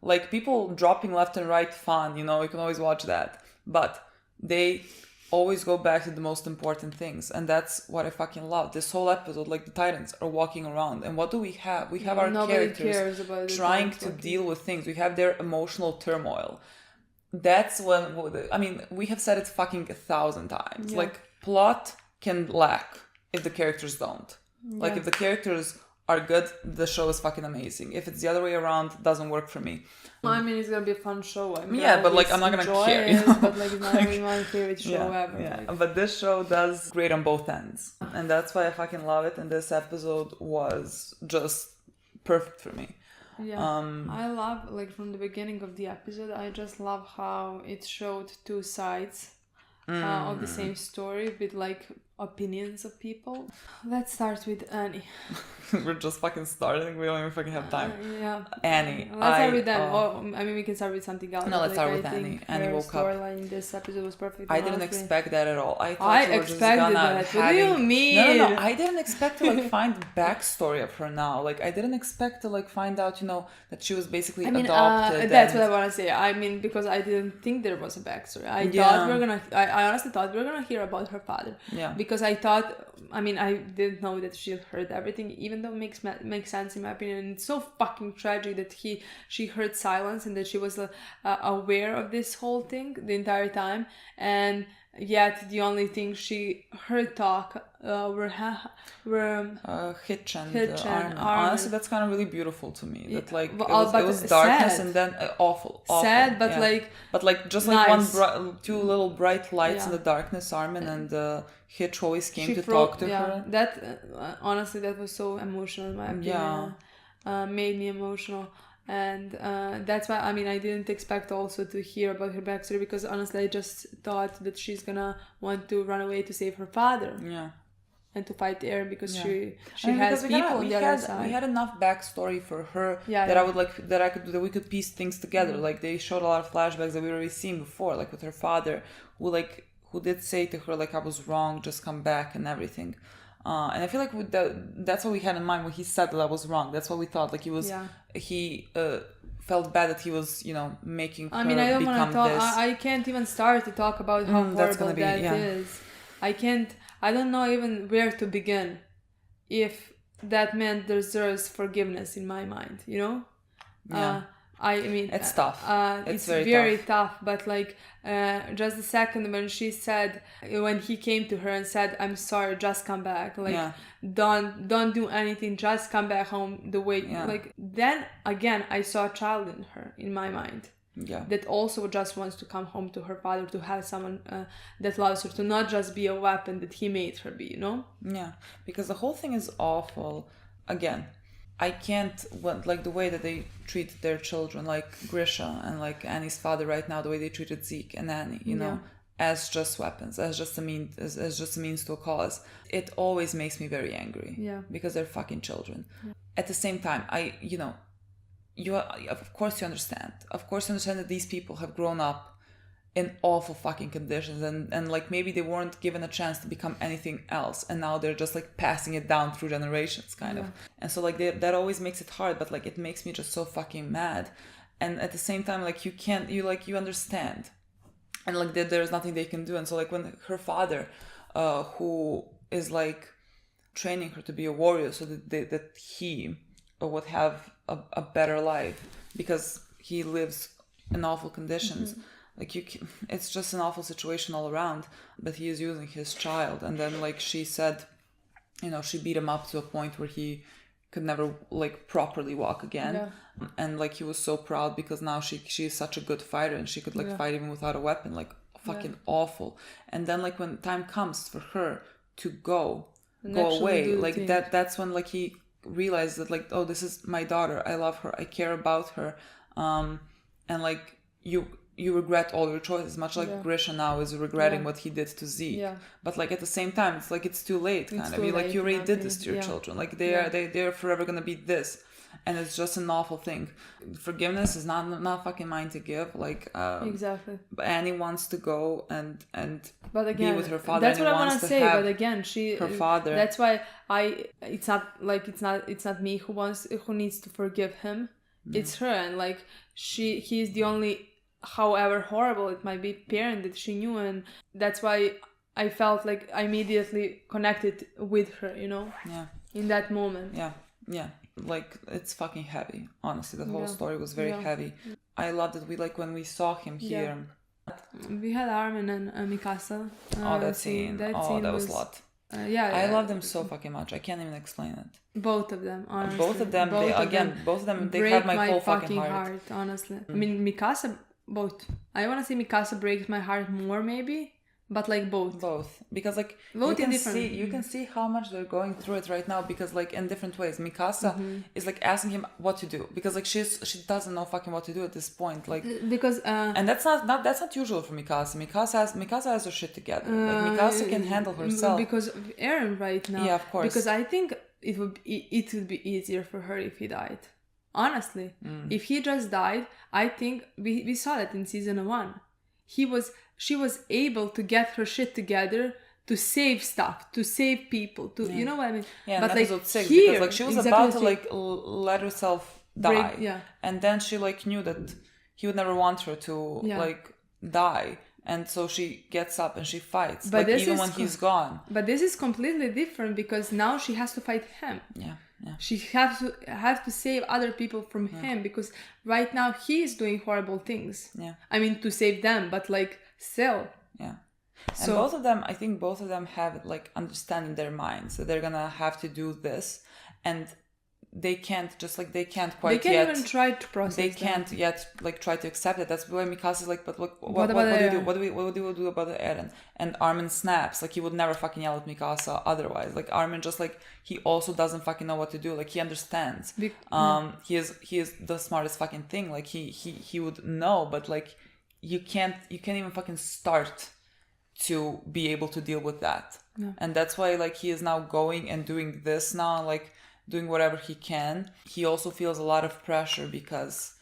Like, people dropping left and right, fun, you know, you can always watch that. But they always go back to the most important things, and that's what I fucking love. This whole episode, like, the Titans are walking around, and what do we have? We have our characters trying to deal with things. We have their emotional turmoil. That's when, I mean, we have said it fucking 1,000 times. Like, plot can lack if the characters don't. Like, if the characters are good, the show is fucking amazing. If it's the other way around, it doesn't work for me. I mean, it's gonna be a fun show. But like, I'm not gonna care. You know? But like, it's not really my favorite show ever. Yeah, like. But this show does great on both ends, and that's why I fucking love it. And this episode was just perfect for me. Yeah, I love, like, from the beginning of the episode, I just love how it showed two sides of the same story with, like, opinions of people. Let's start with Annie. We're just fucking starting. We don't even fucking have time. Annie. Let's start with them. I mean, we can start with something else. No, let's start with Annie. Annie woke up. Her storyline in this episode was perfect. I didn't expect that at all. I thought you were just gonna that. What do you mean? No. I didn't expect to, like, find the backstory of her now. Like, I didn't expect to, like, find out, you know, that she was basically adopted. That's what I want to say. I mean, because I didn't think there was a backstory. I honestly thought we were gonna hear about her father. Yeah. Because I thought, I mean, I didn't know that she heard everything, even though it makes sense in my opinion. And it's so fucking tragic that she heard silence and that she was aware of this whole thing the entire time, and yet the only thing she heard talk were Hitch and Armin. Honestly, that's kind of really beautiful to me. That, like, it was darkness sad. And then awful. Sad, but just nice. Like two little bright lights in the darkness. Armin and Hitch always came to talk to her. That honestly, that was so emotional in my opinion. Made me emotional. And that's why, I mean, I didn't expect also to hear about her backstory, because honestly I just thought that she's gonna want to run away to save her father. Yeah. And to fight Aaron, because she has people on the other side. We had enough backstory for her that we could piece things together. Like, they showed a lot of flashbacks that we already seen before, like with her father, who did say to her, like, I was wrong, just come back and everything. And I feel like that's what we had in mind when he said that I was wrong. That's what we thought. Like, he felt bad that he was, you know, making her become this. I don't want to talk. I can't even start to talk about how horrible that is. I don't know even where to begin. If that man deserves forgiveness in my mind, you know? Yeah. I mean, it's tough. It's very tough. But like, just a second when she said, when he came to her and said, "I'm sorry, just come back. Like, don't do anything. Just come back home." The way, like, then again, I saw a child in her, in my mind. Yeah. That also just wants to come home to her father, to have someone that loves her, to not just be a weapon that he made her be, you know? Yeah, because the whole thing is awful. Again, I can't, like, the way that they treat their children, like Grisha and like Annie's father right now, the way they treated Zeke and Annie, you know, as just weapons, as just a means to a cause. It always makes me very angry. Yeah. Because they're fucking children. Yeah. At the same time, of course you understand. Of course you understand that these people have grown up in awful fucking conditions, and like, maybe they weren't given a chance to become anything else, and now they're just like passing it down through generations, kind of. And so like, that always makes it hard, but like, it makes me just so fucking mad. And at the same time, like, you understand, and like, there's nothing they can do. And so like, when her father, who is like training her to be a warrior so that he would have a better life, because he lives in awful conditions. Like, it's just an awful situation all around, but he is using his child. And then, like, she said, you know, she beat him up to a point where he could never, like, properly walk again. Yeah. And like, he was so proud because now she is such a good fighter, and she could like fight even without a weapon. Like, fucking awful. And then like, when time comes for her to go away, like that's when like he realized that, like, oh, this is my daughter, I love her, I care about her, and like, you regret all your choices, much like Grisha now is regretting what he did to Z. Yeah. But like, at the same time, it's like, it's too late, kind of. Like, you already did this to your children. Like, they're forever gonna be this, and it's just an awful thing. Forgiveness is not fucking mine to give. Like, exactly. But Annie wants to go and but again, be with her father. That's what I want to say. But again, her father. That's why it's not me who needs to forgive him. It's her, and like he is the only, however horrible it might be, parent that she knew, and that's why I felt like I immediately connected with her, you know? Yeah. In that moment. Yeah. Like, it's fucking heavy. Honestly, the whole story was very heavy. I loved it. We like when we saw him here. We had Armin and Mikasa. That scene. That was a lot. I love them so fucking much. I can't even explain it. Both of them, honestly. Both of them, they have my whole fucking heart. Honestly. I mean, Mikasa, both. I want to say Mikasa breaks my heart more, maybe, but like both. Because like both you can see how much they're going through it right now, because like in different ways. Mikasa is like asking him what to do, because like she doesn't know fucking what to do at this point, like, because and that's not usual for Mikasa. Mikasa has her shit together. Like Mikasa can handle herself because of Eren right now. Yeah, of course. Because I think it would be easier for her if he died. Honestly, if he just died, I think we saw that in season 1. She was able to get her shit together to save stuff, to save people, to you know what I mean? Yeah, but in episode 6, here, because like she was about to like let herself die, and then she like knew that he would never want her to like die, and so she gets up and she fights, but like even when he's gone. But this is completely different, because now she has to fight him. Yeah. She has to save other people from him, because right now he is doing horrible things. Yeah. I mean, to save them, but like still. Yeah. And both of them, I think both of them have like understand in their minds that they're gonna have to do this, and they can't even try to process. They can't yet like try to accept it. That's why Mikasa is like, but what do you do? What do we do about Eren? And Armin snaps. Like, he would never fucking yell at Mikasa otherwise. Like, Armin just like, he also doesn't fucking know what to do. Like, he understands. He is the smartest fucking thing. Like, he would know, but like, you can't even fucking start to be able to deal with that. And that's why like he is now going and doing this now, like doing whatever he can. He also feels a lot of pressure because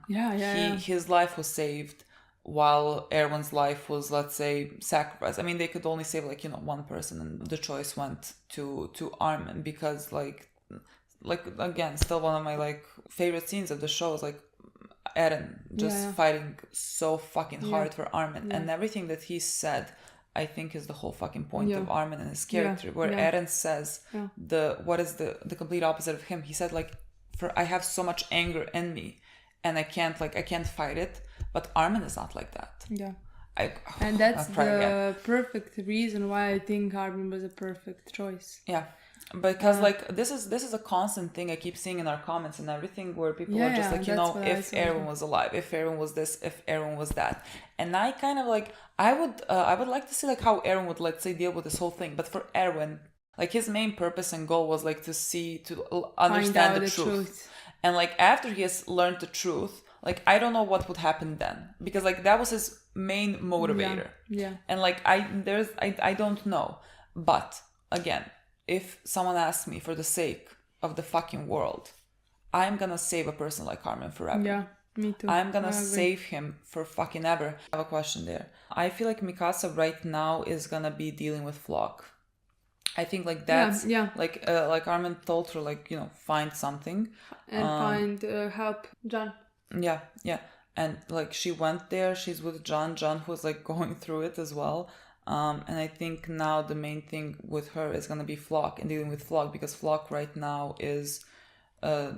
his life was saved while Erwin's life was, let's say, sacrificed. I mean, they could only save like, one person, and the choice went to Armin, because like again, still one of my like favorite scenes of the show is like Eren just fighting so fucking hard for Armin, and everything that he said, I think, is the whole fucking point of Armin and his character, where Eren says what is the complete opposite of him. He said like, I have so much anger in me and I can't fight it, but Armin is not like that. And that's the perfect reason why I think Armin was a perfect choice. Because like this is a constant thing I keep seeing in our comments and everything, where people are just like, if Erwin was alive, if Erwin was this, if Erwin was that. And I kind of like, I would like to see like how Erwin would, let's say, deal with this whole thing. But for Erwin, like his main purpose and goal was like to understand the truth. And like after he has learned the truth, like I don't know what would happen then, because like that was his main motivator. And like I don't know. But again, if someone asks me, for the sake of the fucking world, I'm gonna save a person like Armin forever. Yeah, me too. I'm gonna save him for fucking ever. I have a question there. I feel like Mikasa right now is gonna be dealing with Flock. I think like that's like Armin told her like, find something and help John. And like she went there, she's with John who's like going through it as well. And I think now the main thing with her is gonna be Flock and dealing with Flock, because Flock right now is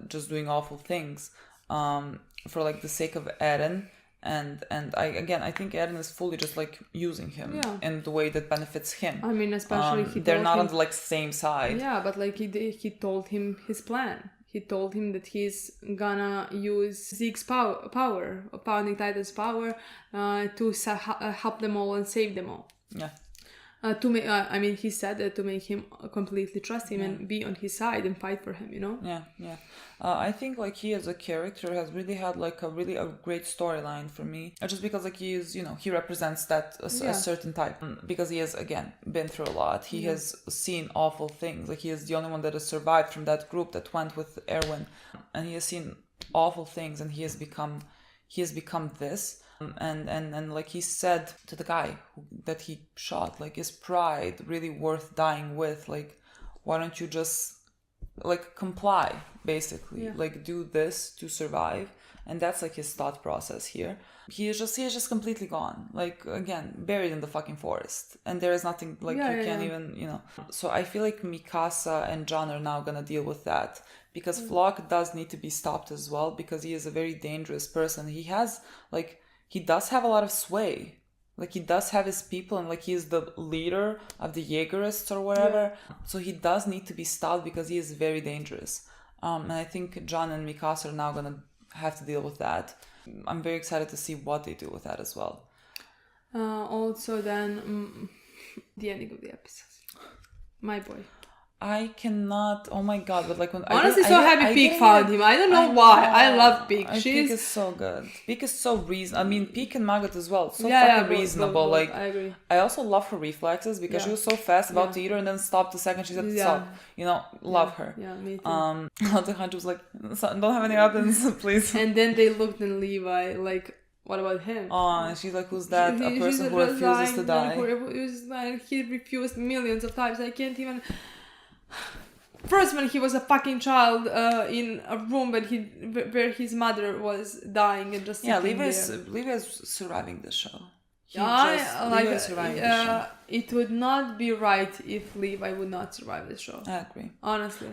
just doing awful things for like the sake of Eren, and I think Eren is fully just like using him in the way that benefits him. I mean, especially they're not on the like same side. Yeah, but like he told him his plan. He told him that he's gonna use Zeke's power, Pounding Titan's power, to help them all and save them all. He said that to make him completely trust him and be on his side and fight for him, I think like he as a character has really had like a great storyline for me, just because like he is, he represents that a certain type, because he has again been through a lot. He has seen awful things. Like he is the only one that has survived from that group that went with Erwin, and he has seen awful things, and he has become this. And like he said to the guy that he shot, like, is pride really worth dying with? Like, why don't you just like comply basically, like do this to survive. And that's like his thought process here. He is just completely gone, like again buried in the fucking forest, and there is nothing like you can't even, you know. So I feel like Mikasa and John are now gonna deal with that, because Flock does need to be stopped as well, because he is a very dangerous person. He does have a lot of sway, like he does have his people, and like he is the leader of the Jaegerists or whatever. So he does need to be stopped because he is very dangerous. And I think John and Mikasa are now gonna have to deal with that. I'm very excited to see what they do with that as well. Also then the ending of the episodes, my boy. I cannot. Oh my god! But like when honestly, happy Peak found him. I don't know why. I love Peak. Peak is so good. Peak is so reasonable. I mean, Peak and Magot as well. So fucking reasonable. Both. Like I agree. I also love her reflexes, because she was so fast about to eat her and then stopped the second she said stop. You know, love her. Yeah, me too. The hunter was like, don't have any weapons, please. And then they looked at Levi like, what about him? Oh, and she's like, who's that? A person who refuses to die. He refused millions of times. I can't even. First, when he was a fucking child in a room where his mother was dying and just Levi is surviving the show. It would not be right if Levi would not survive the show. I agree. Honestly,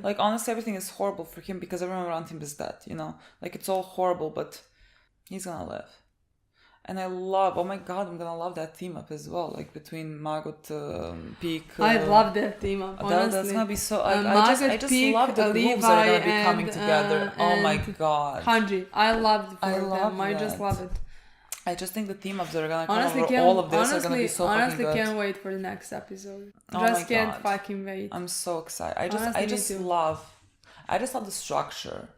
everything is horrible for him because everyone around him is dead. You know, like it's all horrible, but he's gonna live. And I love, oh my god, I'm gonna love that team up as well, like between Magot, Peak. I love that team up, honestly. That's gonna be so, I just Peak, love the grooves that are gonna be coming together. Oh my god. Hanji, I love them. I just love it. I just think the team ups that are gonna come over all of this are gonna be so fucking good. Honestly, can't wait for the next episode. Can't fucking wait. I'm so excited. I just love the structure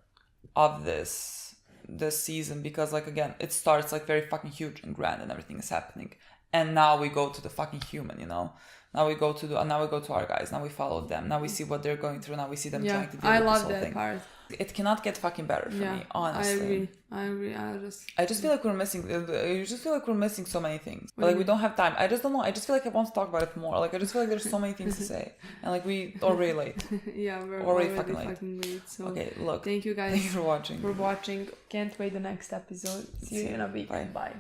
of this season, because like again it starts like very fucking huge and grand and everything is happening, and now we go to the fucking human, you know, now we go to our guys, now we follow them, now we see what they're going through, now we see them trying to deal with this whole thing. Part. It cannot get fucking better for me, honestly. I agree. I just feel like we're missing. You just feel like we're missing so many things. But like we don't have time. I just don't know. I just feel like I want to talk about it more. Like I just feel like there's so many things to say, and like we already late. We're already fucking late. So okay, look. Thank you guys. Thank you for watching. Can't wait the next episode. See you in a week. Bye.